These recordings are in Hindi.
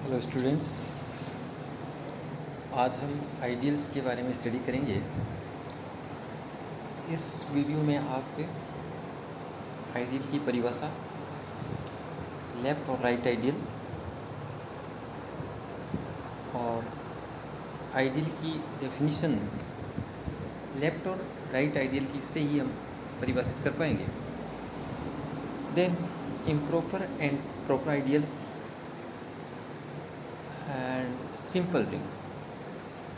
हेलो स्टूडेंट्स, आज हम आइडियल्स के बारे में स्टडी करेंगे। इस वीडियो में आप आइडियल की परिभाषा, लेफ़्ट और राइट आइडियल और आइडियल की डेफिनेशन लेफ़्ट और राइट आइडियल की से ही हम परिभाषित कर पाएंगे। Then improper and proper ideals and simple ring,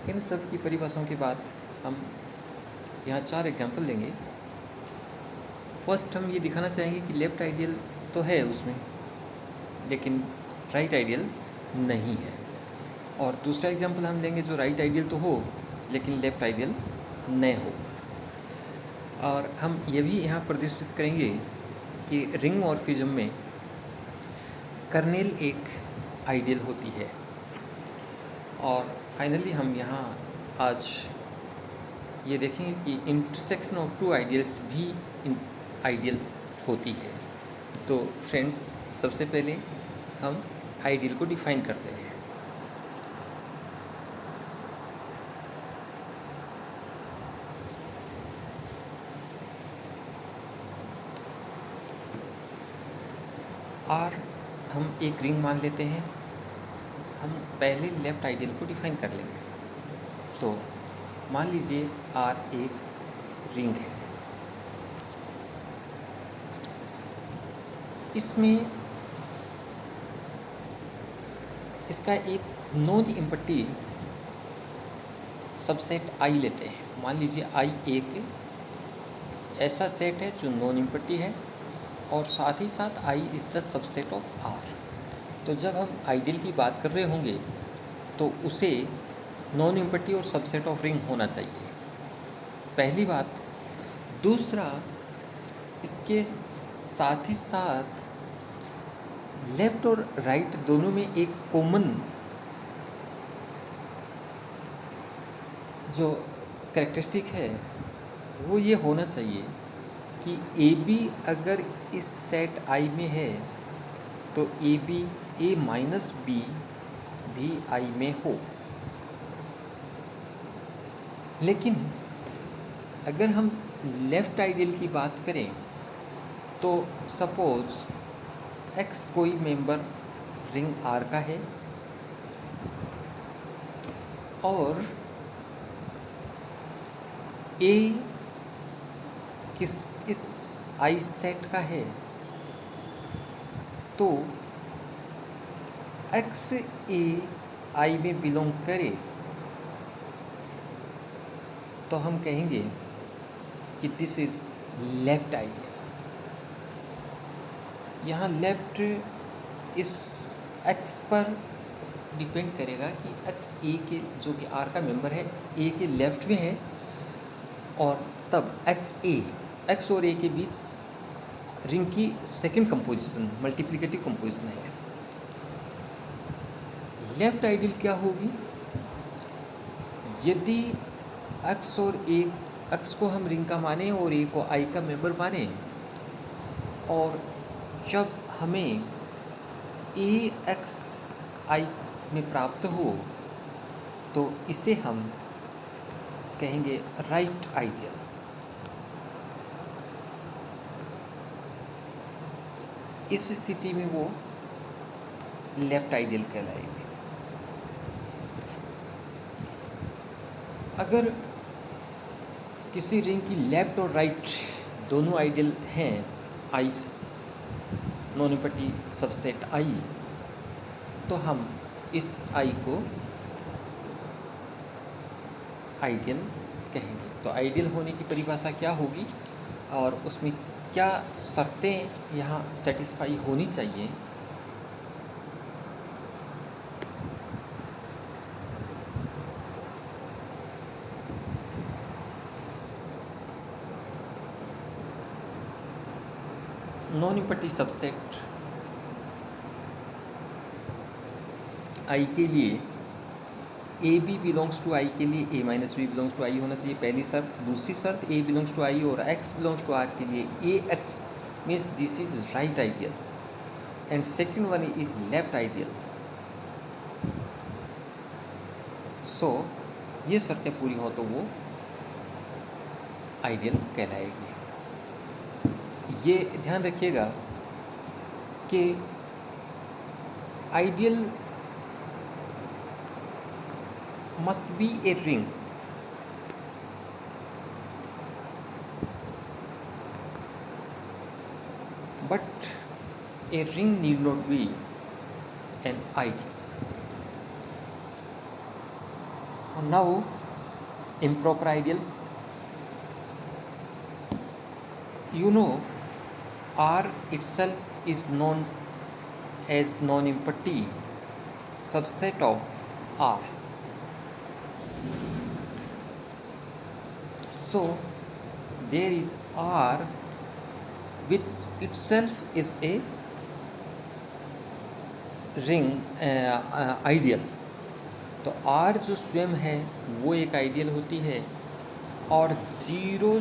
इन सब की परिभाषाओं के बाद हम यहाँ 4 एग्जाम्पल लेंगे। फर्स्ट हम ये दिखाना चाहेंगे कि लेफ़्ट आइडियल तो है उसमें, लेकिन राइट आइडियल नहीं है। और दूसरा एग्जाम्पल हम लेंगे जो राइट आइडियल तो हो लेकिन लेफ़्ट आइडियल न हो। और हम ये भी यहाँ प्रदर्शित करेंगे कि रिंग मॉर्फिज्म में कर्नेल एक आइडियल होती है। और फाइनली हम यहाँ आज ये देखेंगे कि इंटरसेक्शन ऑफ टू आइडियल्स भी आइडियल होती है। तो फ्रेंड्स, सबसे पहले हम आइडियल को डिफाइन करते हैं। आर हम एक रिंग मान लेते हैं। हम पहले लेफ़्ट आइडियल को डिफाइन कर लेंगे। तो मान लीजिए आर एक रिंग है। इसमें इसका एक नॉन इम्पटी सबसेट आई लेते हैं। मान लीजिए आई एक ऐसा सेट है जो नॉन इम्पटी है और साथ ही साथ I is the subset of R. तो जब हम आइडियल की बात कर रहे होंगे तो उसे नॉन इम्पटी और सबसेट ऑफ रिंग होना चाहिए, पहली बात। दूसरा, इसके साथ ही साथ लेफ़्ट और राइट दोनों में एक कॉमन जो कैरेक्टरिस्टिक है वो ये होना चाहिए कि ए बी अगर इस सेट आई में है तो a b a minus b भी आई में हो। लेकिन अगर हम लेफ़्ट आइडियल की बात करें तो सपोज़ एक्स कोई मेंबर रिंग आर का है और ए किस इस आई सेट का है, तो एक्स ए आई में बिलोंग करे तो हम कहेंगे कि दिस इज़ लेफ़्ट आइडियल। यहाँ लेफ़्ट इस एक्स पर डिपेंड करेगा कि एक्स ए के जो कि आर का मेंबर है ए के लेफ़्ट में है, और तब एक्स और ए के बीच रिंग की सेकंड कंपोजिशन मल्टीप्लिकेटिव कंपोजिशन है। लेफ़्ट आइडियल क्या होगी? यदि एक्स और ए, एक्स को हम रिंग का माने और ए को आई का मेंबर माने, और जब हमें ए एक्स आई में प्राप्त हो तो इसे हम कहेंगे राइट आइडियल। इस स्थिति में वो लेफ़्ट आइडियल कहलाएगी। अगर किसी रिंग की लेफ़्ट और राइट दोनों आइडियल हैं, आई नॉन इम्पटी सबसेट आई, तो हम इस आई को आइडियल कहेंगे। तो आइडियल होने की परिभाषा क्या होगी और उसमें क्या शर्तें यहाँ सेटिस्फाई होनी चाहिए? नॉन इम्पटी सबसेट आई के लिए ए बी बिलोंग्स टू आई के लिए ए माइनस बी बिलोंग्स टू आई होना चाहिए, पहली शर्त। दूसरी शर्त, ए बिलोंग्स टू आई और एक्स बिलोंग्स टू आर के लिए A X means this is right ideal, and second one is left ideal. So ये शर्तें पूरी हो तो वो आइडियल कहलाएगी। ये ध्यान रखिएगा कि ideal must be a ring, but a ring need not be an ideal. Now, improper ideal. You know, R itself is known as non-empty subset of R. So, there is R which itself is a ring ideal. तो आर जो स्वयं है वो एक आइडियल होती है, और जीरो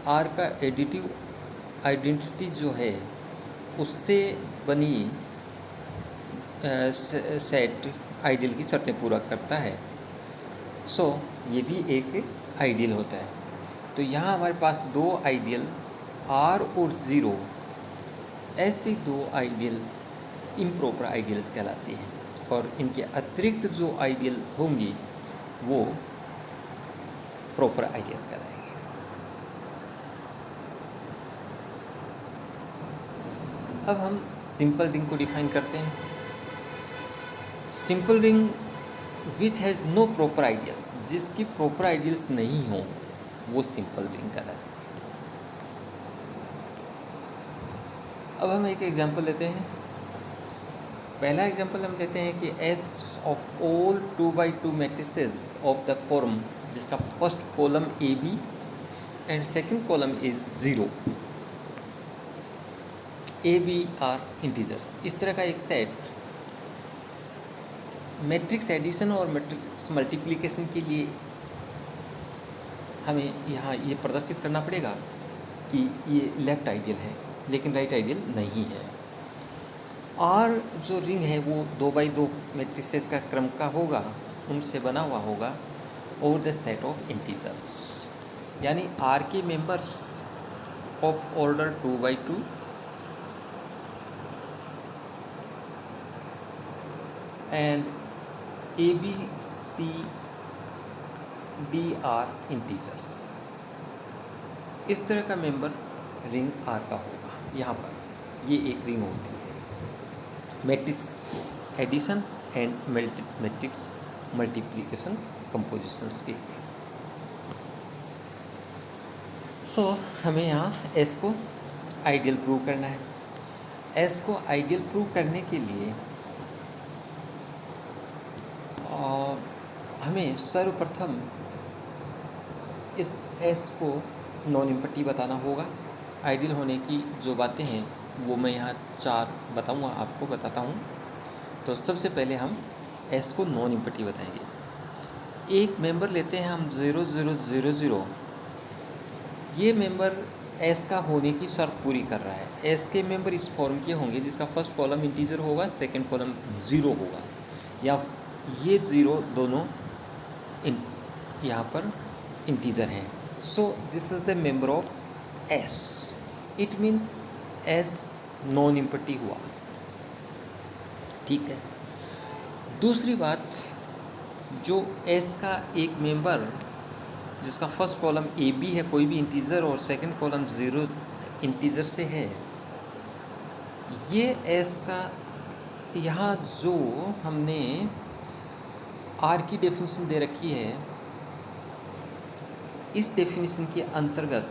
आर का एडिटिव आइडेंटिटी जो है उससे बनी सेट आइडियल की शर्तें पूरा करता है। सो ये भी एक आइडियल होता है। तो यहाँ हमारे पास दो आइडियल आर और ज़ीरो, ऐसी दो आइडियल इम्प्रॉपर आइडियल्स कहलाती हैं, और इनके अतिरिक्त जो आइडियल होंगी वो प्रॉपर आइडियल कहलाएंगे। अब हम सिंपल रिंग को डिफाइन करते हैं। Simple ring which has no proper ideals, जिसकी प्रॉपर आइडियल्स नहीं हो वो सिंपल रिंग कहलाएगी। अब हम एक एग्जांपल लेते हैं। पहला एग्जांपल हम लेते हैं कि S of all 2x2 matrices of the form जिसका first column AB and second column is 0, AB are integers. इस तरह का एक सेट मैट्रिक्स एडिशन और मैट्रिक्स मल्टीप्लिकेशन के लिए हमें यहाँ ये प्रदर्शित करना पड़ेगा कि ये लेफ्ट आइडियल है, लेकिन राइट आइडियल नहीं है। आर जो रिंग है वो 2x2 मैट्रिसेस का क्रम का होगा, उनसे बना हुआ होगा, और द सेट ऑफ इंटीजर्स, यानी आर के members of order 2x2 and ABCD are integers. इस तरह का मेंबर रिंग आर का होगा। यहाँ पर ये एक रिंग होती है matrix addition and matrix multiplication compositions की। सो हमें यहाँ S को आइडियल प्रूव करना है। S को आइडियल प्रूव करने के लिए हमें सर्वप्रथम इस S को नॉन इम्पटी बताना होगा। आइडियल होने की जो बातें हैं वो मैं यहाँ 4 बताऊँगा, आपको बताता हूँ। तो सबसे पहले हम S को नॉन इम्पटी बताएंगे। एक मेंबर लेते हैं हम 0 0 0 0। ये मेंबर S का होने की शर्त पूरी कर रहा है। S के मेंबर इस फॉर्म के होंगे जिसका फर्स्ट कॉलम इंटीजर होगा, सेकंड कॉलम 0 होगा, या ये 0 दोनों यहाँ पर इंटीजर हैं। So this is the member of S। It means S non empty हुआ। ठीक है। दूसरी बात, जो S का एक मेंबर जिसका फर्स्ट कॉलम AB है कोई भी इंटीजर और सेकंड कॉलम 0 इंटीजर से है, ये S का यहाँ जो हमने R की डेफिनेशन दे रखी है, इस डेफिनेशन के अंतर्गत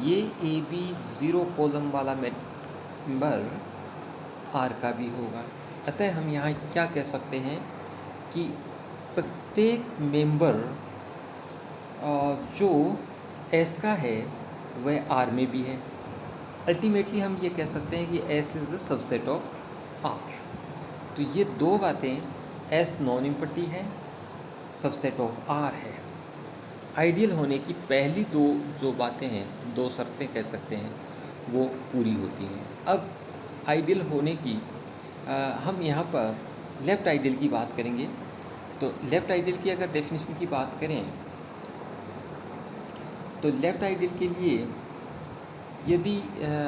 ये AB 0 कॉलम वाला मेंबर R का भी होगा। अतः हम यहाँ क्या कह सकते हैं कि प्रत्येक मेंबर जो S का है वह R में भी है। अल्टीमेटली हम ये कह सकते हैं कि S is the subset of R। तो ये दो बातें, S नॉन इम्पटी है, सबसेट ऑफ R है। आइडियल होने की पहली दो जो बातें हैं, दो शर्तें कह सकते हैं, वो पूरी होती हैं। अब आइडियल होने की हम यहाँ पर लेफ़्ट आइडियल की बात करेंगे। तो लेफ्ट आइडियल की अगर डेफिनेशन की बात करें तो लेफ्ट आइडियल के लिए यदि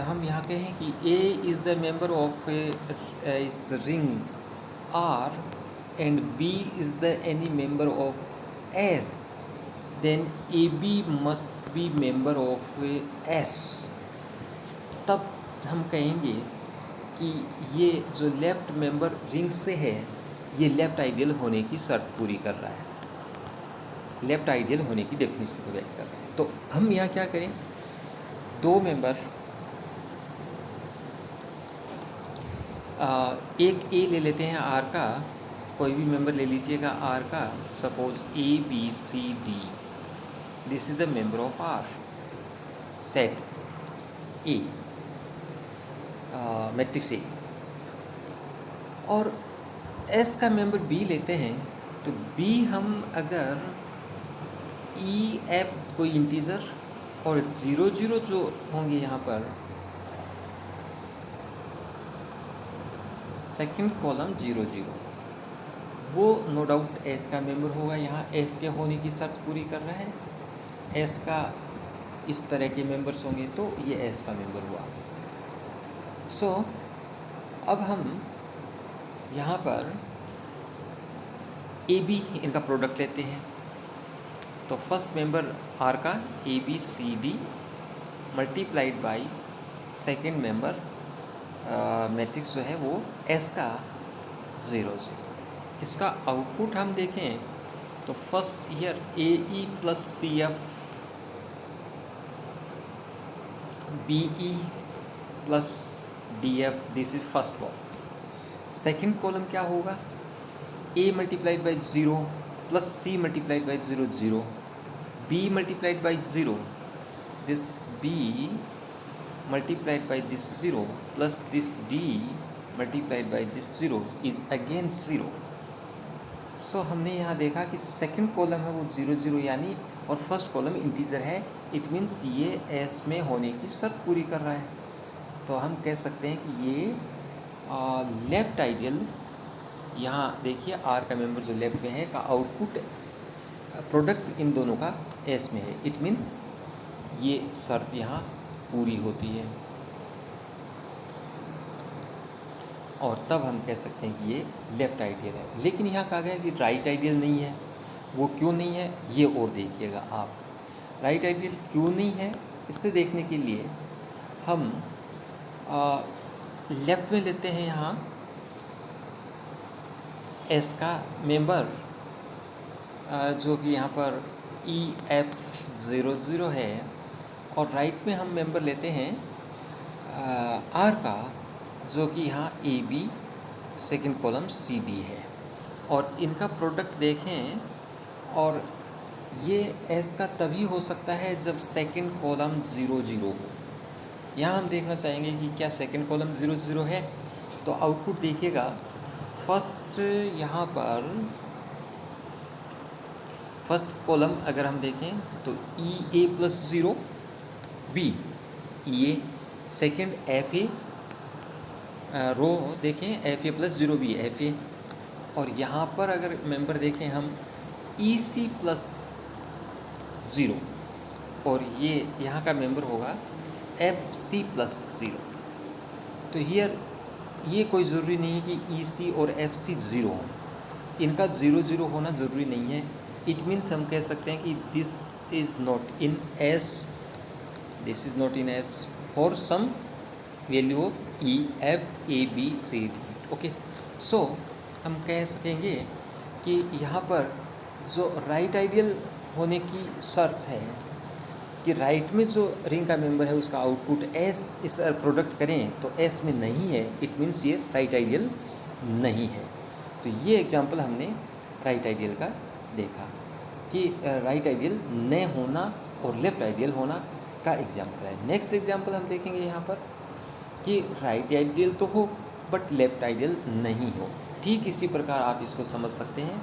हम यहाँ कहें कि A is the member of इस ring R and B is the any member of S, then A B must be member of S. तब हम कहेंगे कि ये जो लेफ्ट मेंबर रिंग से है ये लेफ्ट आइडियल होने की शर्त पूरी कर रहा है, लेफ्ट आइडियल होने की डेफिनेशन को व्यक्त कर रहा है। तो हम यहाँ क्या करें, दो मेंबर एक ए ले लेते हैं आर का, कोई भी मेंबर ले लीजिएगा आर का, suppose A B C D, this is the member of R set A, matrix A. और एस का मेंबर बी लेते हैं तो बी हम अगर ई एफ कोई इंटीजर और 0 0 जो होंगे यहाँ पर सेकंड कॉलम 0 0, वो नो डाउट एस का मेंबर होगा। यहाँ एस के होने की शर्त पूरी कर रहा है, एस का इस तरह के मेंबर्स होंगे तो ये एस का मेंबर हुआ। सो अब हम यहाँ पर ए बी इनका प्रोडक्ट लेते हैं। तो फर्स्ट मेंबर आर का A B C D multiplied by second member matrix जो है वो एस का 0 0। इसका आउटपुट हम देखें तो first year A E plus C F B E plus D F, this is first column. Second column क्या होगा, A multiplied by 0 plus C multiplied by 0 0, B multiplied by 0, this B multiplied by this 0 plus this d multiplied by this 0 is again 0। सो हमने यहाँ देखा कि सेकंड कॉलम है वो 0 0 यानी, और फर्स्ट कॉलम इंटीजर है, इट मीन्स ये एस में होने की शर्त पूरी कर रहा है। तो हम कह सकते हैं कि ये लेफ्ट आइडियल, यहाँ देखिए आर का मेंबर जो लेफ्ट में है का आउटपुट प्रोडक्ट इन दोनों का एस में है, इट मीन्स ये शर्त यहाँ पूरी होती है। और तब हम कह सकते हैं कि ये लेफ्ट आइडियल है। लेकिन यहाँ कहा गया कि राइट आइडियल नहीं है, वो क्यों नहीं है ये और देखिएगा आप। राइट आइडियल क्यों नहीं है इससे देखने के लिए हम लेफ्ट में लेते हैं यहाँ एस का मेंबर जो कि यहाँ पर ई एफ 0 0 है, और राइट में हम मेंबर लेते हैं आर का जो कि यहाँ A B second column C D है, और इनका प्रोडक्ट देखें और ये एस का तभी हो सकता है जब सेकेंड कॉलम 0 0 हो। यहाँ हम देखना चाहेंगे कि क्या सेकेंड कॉलम 0 0 है, तो आउटपुट देखिएगा। फर्स्ट यहाँ पर फर्स्ट कॉलम अगर हम देखें तो E A plus 0 B E A, second F A, row देखें F A plus 0 B F A, और यहाँ पर अगर मेंबर देखें हम ई सी प्लस 0, और ये यहाँ का मेंबर होगा एफ सी प्लस 0। तो हियर ये कोई ज़रूरी नहीं है कि ई सी और एफ सी 0 हो, इनका 0 0 होना ज़रूरी नहीं है। इट मीन्स हम कह सकते हैं कि this is not in S, this is not in S for some value of E F A B C D. Okay, so हम कह सकेंगे कि यहाँ पर जो राइट आइडियल होने की शर्त है कि राइट में जो रिंग का मेंबर है उसका आउटपुट एस इस प्रोडक्ट करें तो एस में नहीं है, इट मीन्स ये राइट आइडियल नहीं है। तो ये एग्जांपल हमने राइट आइडियल का देखा कि राइट आइडियल न होना और लेफ्ट आइडियल होना का एग्जांपल है। नेक्स्ट एग्जांपल हम देखेंगे यहाँ पर कि राइट आइडियल तो हो बट लेफ्ट आइडियल नहीं हो। ठीक इसी प्रकार आप इसको समझ सकते हैं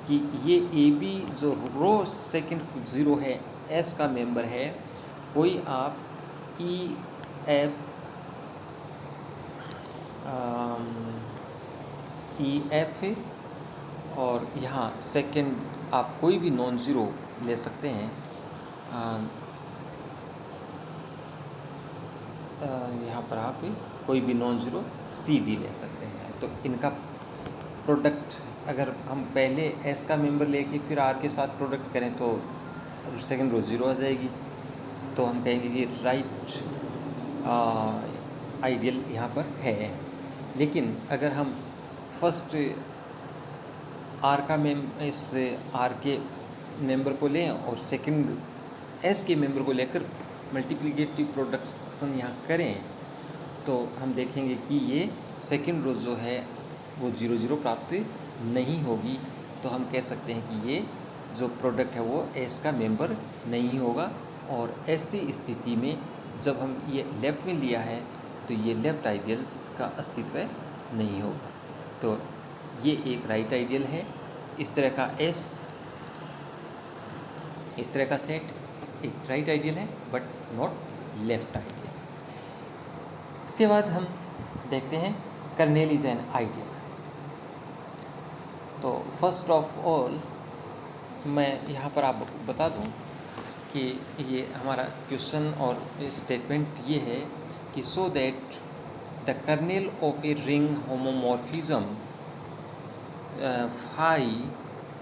कि ये ए बी जो रो सेकंड 0 है एस का मेंबर है, कोई आप ई एफ है और यहाँ सेकंड आप कोई भी नॉन ज़ीरो ले सकते हैं। यहाँ पर आप कोई भी नॉन ज़ीरो सी डी ले सकते हैं। तो इनका प्रोडक्ट अगर हम पहले एस का मेंबर लेके फिर आर के साथ प्रोडक्ट करें तो सेकंड रो ज़ीरो आ जाएगी। तो हम कहेंगे कि राइट आइडियल यहाँ पर है। लेकिन अगर हम फर्स्ट आर का इस आर के मेंबर को लें और सेकंड एस के मेंबर को लेकर मल्टीप्लिकेटिव प्रोडक्शन यहाँ करें तो हम देखेंगे कि ये सेकंड रो जो है वो 0 0 प्राप्त नहीं होगी। तो हम कह सकते हैं कि ये जो प्रोडक्ट है वो एस का मेंबर नहीं होगा। और ऐसी स्थिति में जब हम ये लेफ्ट में लिया है तो ये लेफ्ट आइडियल का अस्तित्व नहीं होगा। तो ये एक राइट आइडियल है। इस तरह का एस, इस तरह का सेट एक राइट आइडियल है बट नॉट लेफ्ट आइडियल। इसके बाद हम देखते हैं कर्नेल इज एन आइडियल। तो फर्स्ट ऑफ ऑल मैं यहाँ पर आप बता दूँ कि ये हमारा क्वेश्चन और स्टेटमेंट ये है कि so that the kernel of a ring homomorphism phi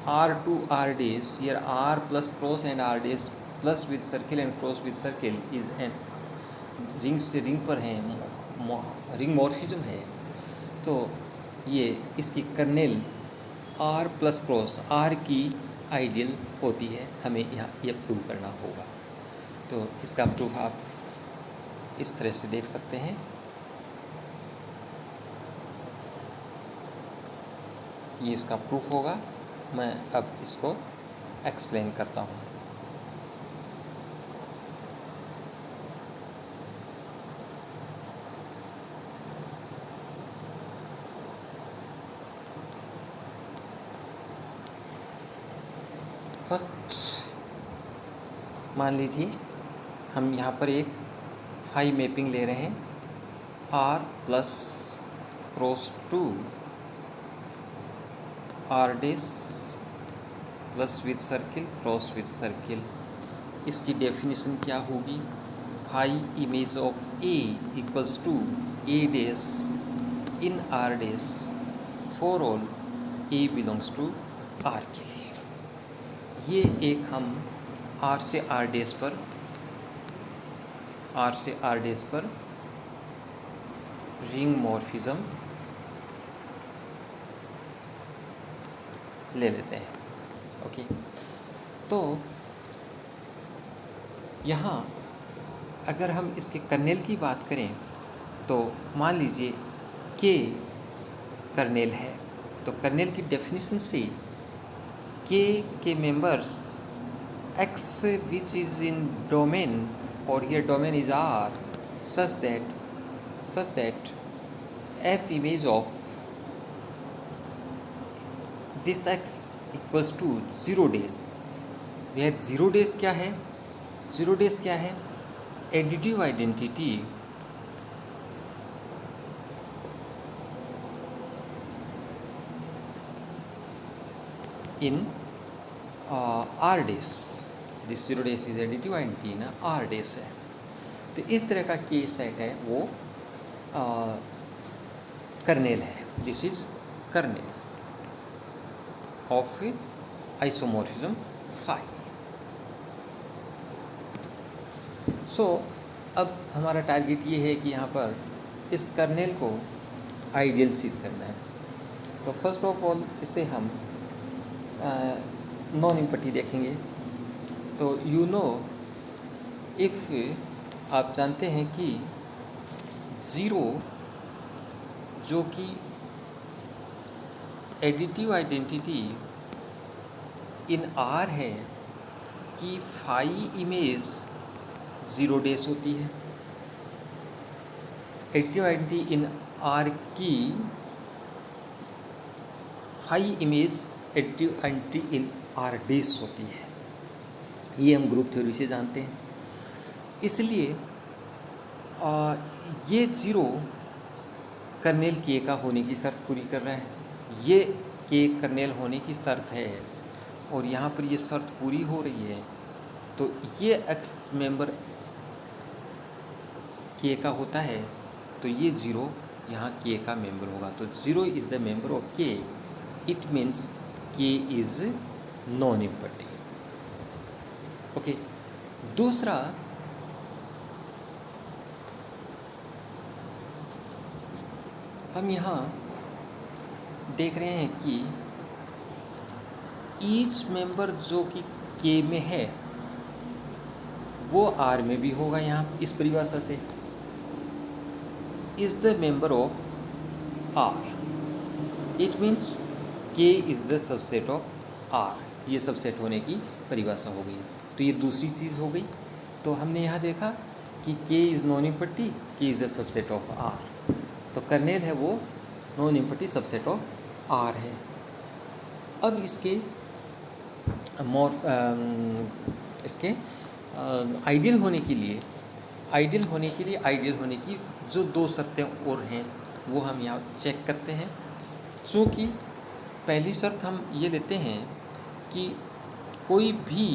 r to r days, here r plus cross and r days plus with circle and cross with circle is an ring से रिंग पर है, रिंग मॉर्फिज्म है। तो ये इसकी kernel r plus cross r की आइडियल होती है। हमें यहाँ ये प्रूव करना होगा। तो इसका प्रूफ आप इस तरह से देख सकते हैं। ये इसका प्रूफ होगा। मैं अब इसको एक्सप्लेन करता हूँ। फर्स्ट मान लीजिए हम यहाँ पर एक फाई मैपिंग ले रहे हैं r plus cross to r dash plus with circle cross with circle. इसकी डेफिनेशन क्या होगी? Phi image of a equals to a dash in r dash for all a belongs to r के लिए। ये एक हम R से R डेस पर रिंग मॉर्फिज्म ले लेते हैं। ओके, तो यहाँ अगर हम इसके कर्नेल की बात करें तो मान लीजिए K कर्नेल है। तो कर्नेल की डेफिनेशन से K के members X which is in domain, or here domain is R, such that F image of this X equals to 0 days, where 0 days क्या है? 0 days क्या है? Additive identity in R days. This 0 days is additive identity in R days है। तो इस तरह का K सेट है वो कर्नेल है। This is kernel of isomorphism phi. So अब हमारा टारगेट ये है कि यहाँ पर इस कर्नेल को आइडियल सिद्ध करना है। तो फर्स्ट ऑफ ऑल इसे हम नॉन इम्पटी देखेंगे। तो यू नो इफ़ आप जानते हैं कि ज़ीरो जो कि एडिटिव आइडेंटिटी इन आर है कि फाई इमेज 0 डेज होती है। एडिटिव आइडेंटिटी इन आर की phi image additive identity in R dash होती है। ये हम ग्रुप थ्योरी से जानते हैं। इसलिए ये 0 कर्नेल के का होने की शर्त पूरी कर रहा है। ये के कर्नेल होने की शर्त है और यहाँ पर ये शर्त पूरी हो रही है, तो ये एक्स मेंबर के का होता है, तो ये ज़ीरो यहाँ के का मेंबर होगा। तो zero is the member of के, it means K is non empty. Okay, दूसरा हम यहाँ देख रहे हैं कि ईच मेंबर जो कि के में है वो आर में भी होगा। यहाँ इस परिभाषा से is the member of R, it means K is the subset of R, ये सबसेट होने की परिभाषा हो गई। तो ये दूसरी चीज़ हो गई। तो हमने यहाँ देखा कि K is non empty, K is the subset of R, तो कर्नेल है वो non empty subset of R है। अब इसके आइडियल होने के लिए आइडियल होने की जो दो शर्तें और हैं वो हम यहाँ चेक करते हैं। चूँकि पहली शर्त हम ये लेते हैं कि कोई भी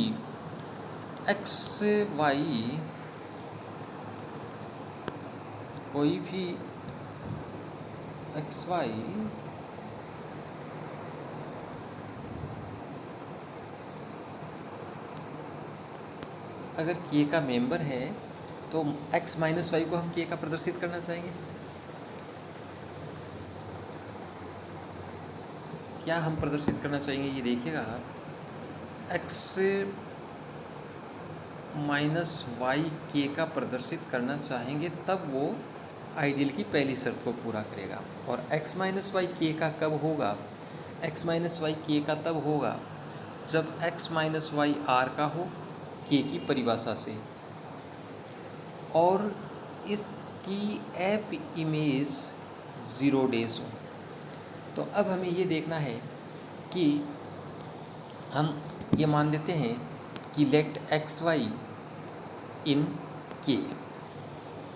एक्स वाई अगर के का मेंबर है तो x माइनस वाई को हम के का प्रदर्शित करना चाहेंगे। क्या हम प्रदर्शित करना चाहेंगे, ये देखिएगा आप, x माइनस वाई के का प्रदर्शित करना चाहेंगे तब वो आइडियल की पहली शर्त को पूरा करेगा। और x माइनस वाई के का कब होगा, x माइनस वाई के का तब होगा जब x माइनस वाई आर का हो के की परिभाषा से, और इसकी एप इमेज ज़ीरो डेज हो। तो अब हमें ये देखना है कि हम ये मान लेते हैं कि लेट एक्स वाई इन के,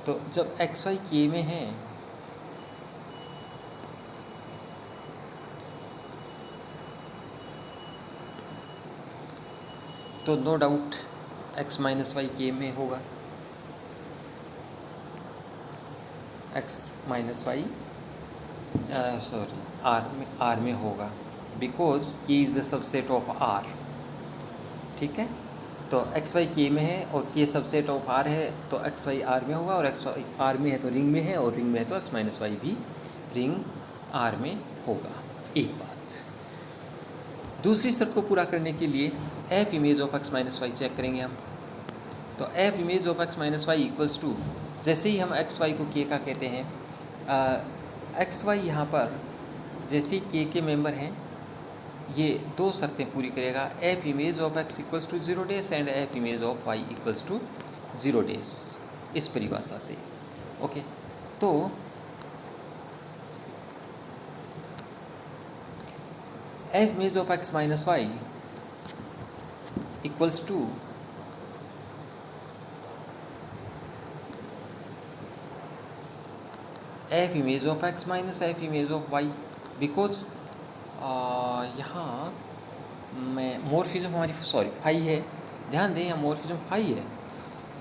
तो जब एक्स वाई के में है तो no doubt x minus Y K में होगा, x माइनस वाई आर में होगा, because K is the subset of R. ठीक है, तो एक्स वाई के में है और के सबसेट ऑफ आर है, तो एक्स वाई आर में होगा, और एक्स वाई आर में है तो रिंग में है, और रिंग में है तो एक्स माइनस वाई भी रिंग आर में होगा। एक बात। दूसरी शर्त को पूरा करने के लिए F image of X minus Y check करेंगे हम। तो F image of X minus Y equals to, जैसे ही हम एक्स वाई को के का कहते हैं, एक्स वाई यहाँ पर जैसे के मेंबर हैं, ये दो शर्तें पूरी करेगा। F image of X equals to 0 dash and F image of Y equals to 0 dash, इस परिभाषा से। ओके, तो F image of X minus Y equals to F image of X minus F image of Y, because यहाँ मैं मोर्फिज्म हमारी फाई है, ध्यान दें यहाँ मोर्फिज्म फाई है,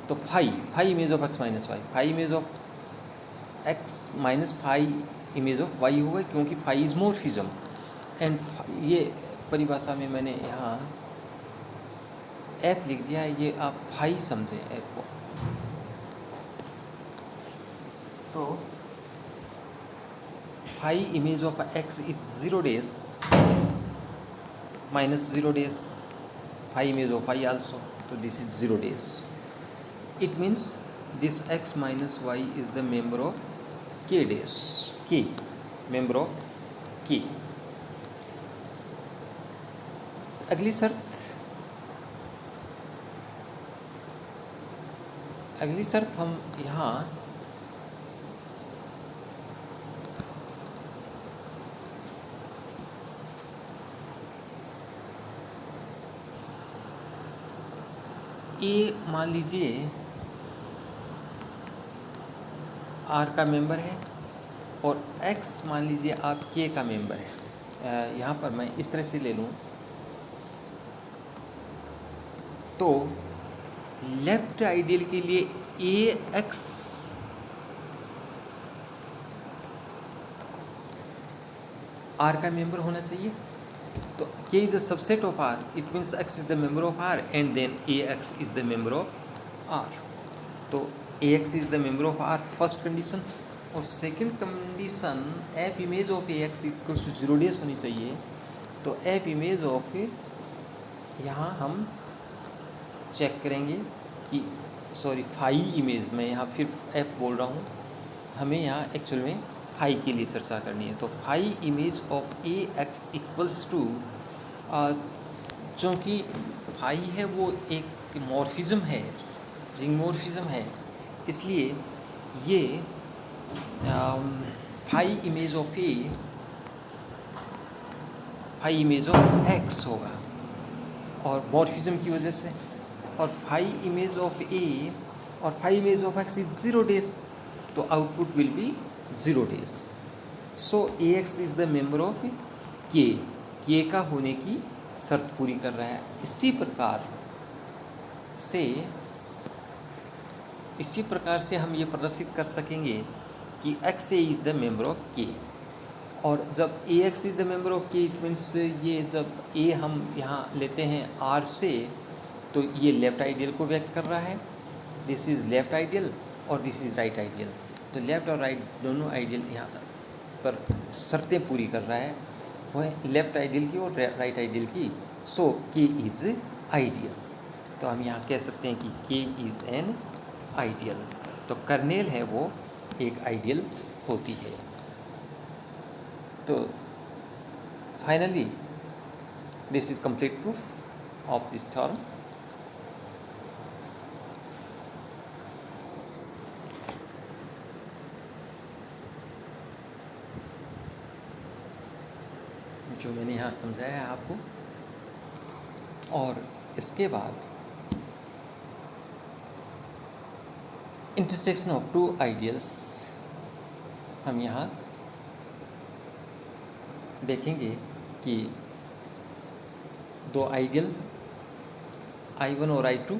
तो phi image of X minus Y, phi image of X minus phi image of Y होगा, क्योंकि फाई इज मोर्फिज्म। एंड ये परिभाषा में मैंने यहाँ एफ लिख दिया है, ये आप फाई समझें एफ को। तो phi image of X is 0 dash minus 0 days, phi image of y also, so this is 0 days. It means this x minus y is the member of k days, k member of k. अगली शर्त हम यहाँ ए मान लीजिए आर का मेंबर है और एक्स मान लीजिए आप के का मेंबर है। यहाँ पर मैं इस तरह से ले लूँ तो लेफ्ट आइडियल के लिए ए एक्स आर का मेंबर होना चाहिए। तो K is a subset of R, it means X is the member of R and then AX is the member of R. तो AX is the member of R first condition, और second condition F image of AX equals to 0 dash होनी चाहिए। तो F इमेज ऑफ, यहाँ हम चेक करेंगे कि सॉरी फाई इमेज, मैं यहाँ फिर F बोल रहा हूँ, हमें यहाँ एक्चुअल में फाई के लिए चर्चा करनी है। तो phi image of AX equals to, चूँकि फाई है वो एक मॉर्फिज्म है, रिंग मॉर्फिज्म है, इसलिए ये phi image of A phi image of X होगा और मॉर्फिज्म की वजह से, और फाई इमेज ऑफ ए और phi image of X is 0 dash, तो output will be 0 dash. So AX is the member of K का होने की शर्त पूरी कर रहा है। इसी प्रकार से हम ये प्रदर्शित कर सकेंगे कि XA is the member of K, और जब AX is the member of K it means ये जब A हम यहाँ लेते हैं R से, तो ये लेफ़्ट आइडियल को व्यक्त कर रहा है, दिस इज़ लेफ़्ट आइडियल और दिस इज़ राइट आइडियल। तो लेफ़्ट और राइट दोनों आइडियल यहाँ पर शर्तें पूरी कर रहा है, वह लेफ़्ट आइडियल की और राइट आइडियल की। सो K इज़ आइडियल, तो हम यहाँ कह सकते हैं कि K इज़ एन आइडियल। तो कर्नेल है वो एक आइडियल होती है। तो finally this is complete proof of this theorem. जो मैंने यहाँ समझाया है आपको, और इसके बाद इंटरसेक्शन ऑफ टू आइडियल्स हम यहाँ देखेंगे कि दो आइडियल I1 और I2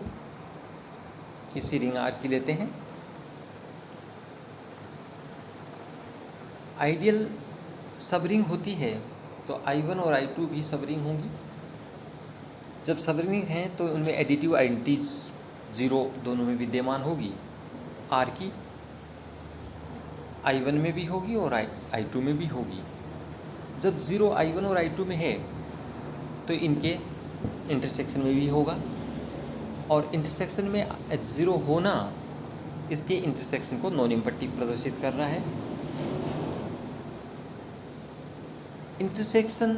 इसी रिंग R की लेते हैं। आइडियल सब रिंग होती है तो I1 और I2 भी सब रिंग होंगी। जब सब रिंग हैं तो उनमें एडिटिव आइडेंटिटीज 0 दोनों में विद्यमान होगी। R की I1 में भी होगी और I2 में भी होगी। जब 0 I1 और I2 में है तो इनके इंटरसेक्शन में भी होगा, और इंटरसेक्शन में 0 होना इसके इंटरसेक्शन को नॉन इम्पट्टी प्रदर्शित कर रहा है। इंटरसेक्शन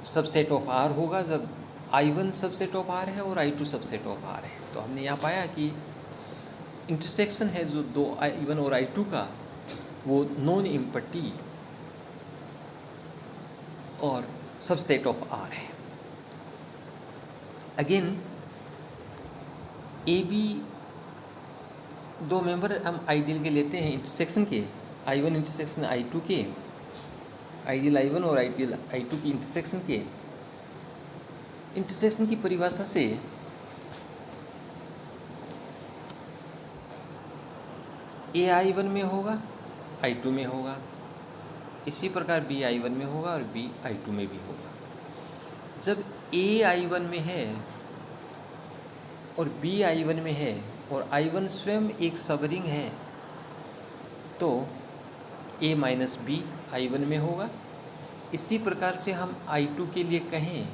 सबसेट ऑफ R होगा जब I1 सबसेट ऑफ R है और I2 सबसेट ऑफ R है। तो हमने यहाँ पाया कि इंटरसेक्शन है जो दो I1 और I2 का, वो नॉन इम्पट्टी और सबसेट ऑफ R है। अगेन AB दो मेंबर हम आइडियल के लेते हैं इंटरसेक्शन के, I1 इंटरसेक्शन I2 के, आइडियल I1 और आइडियल I2 की इंटरसेक्शन के। इंटरसेक्शन की परिभाषा से A I1 में होगा, I2 में होगा, इसी प्रकार B I1 में होगा और B I2 में भी होगा। जब A I1 में है और B I1 में है और I1 स्वयं एक सबरिंग है, तो A माइनस B I1 में होगा। इसी प्रकार से हम I2 के लिए कहें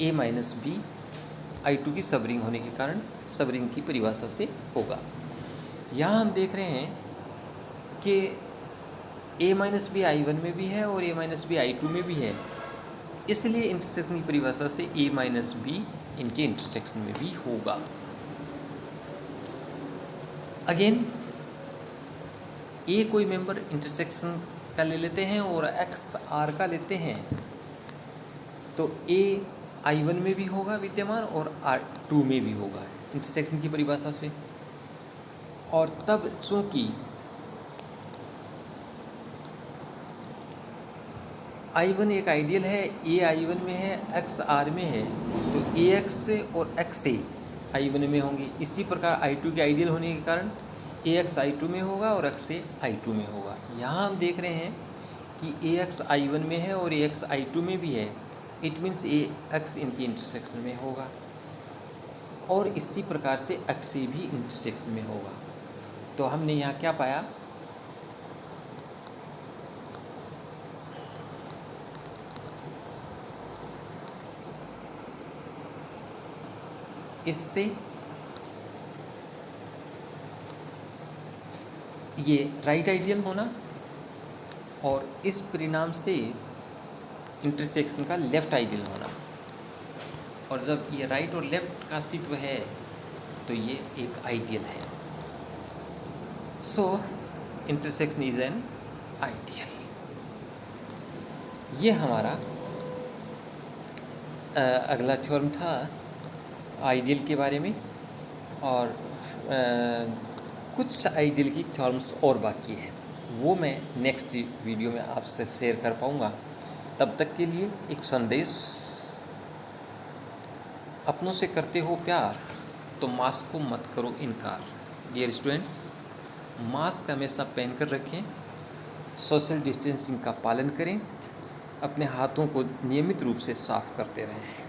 A माइनस B I2 की सबरिंग होने के कारण सबरिंग की परिभाषा से होगा। यहाँ हम देख रहे हैं कि A माइनस B I1 में भी है और A माइनस B I2 में भी है, इसलिए इंटरसेक्शन की परिभाषा से A माइनस B इनके इंटरसेक्शन में भी होगा। अगेन A कोई मेंबर इंटरसेक्शन का ले लेते हैं और X R का लेते हैं, तो A I1 में भी होगा विद्यमान और R2 में भी होगा इंटरसेक्शन की परिभाषा से। और तब चूँकि I1 एक आइडियल है, ए I1 में है, एक्स आर में है, तो ए एक्स और एक्स ए I1 में होंगे। इसी प्रकार I2 के आइडियल होने के कारण ए एक्स I2 में होगा और एक्स ए I2 में होगा। यहाँ हम देख रहे हैं कि ए एक्स I1 में है और ए एक्स I2 में भी है, इट मीन्स ए एक्स इनकी इंटरसेक्शन में होगा, और इसी प्रकार से एक्स ए भी इंटरसेक्शन में होगा। तो हमने यहाँ क्या पाया, इससे ये राइट आइडियल होना और इस परिणाम से इंटरसेक्शन का लेफ़्ट आइडियल होना, और जब ये राइट और लेफ़्ट का अस्तित्व है तो ये एक आइडियल है। सो इंटरसेक्शन इज एन आइडियल। ये हमारा अगला थ्योरम था आइडियल के बारे में, और कुछ आइडियल की थ्योरम्स और बाकी हैं, वो मैं नेक्स्ट वीडियो में आपसे शेयर कर पाऊँगा। तब तक के लिए एक संदेश, अपनों से करते हो प्यार तो मास्क को मत करो इनकार। डियर स्टूडेंट्स, मास्क हमेशा पहन कर रखें, सोशल डिस्टेंसिंग का पालन करें, अपने हाथों को नियमित रूप से साफ करते रहें।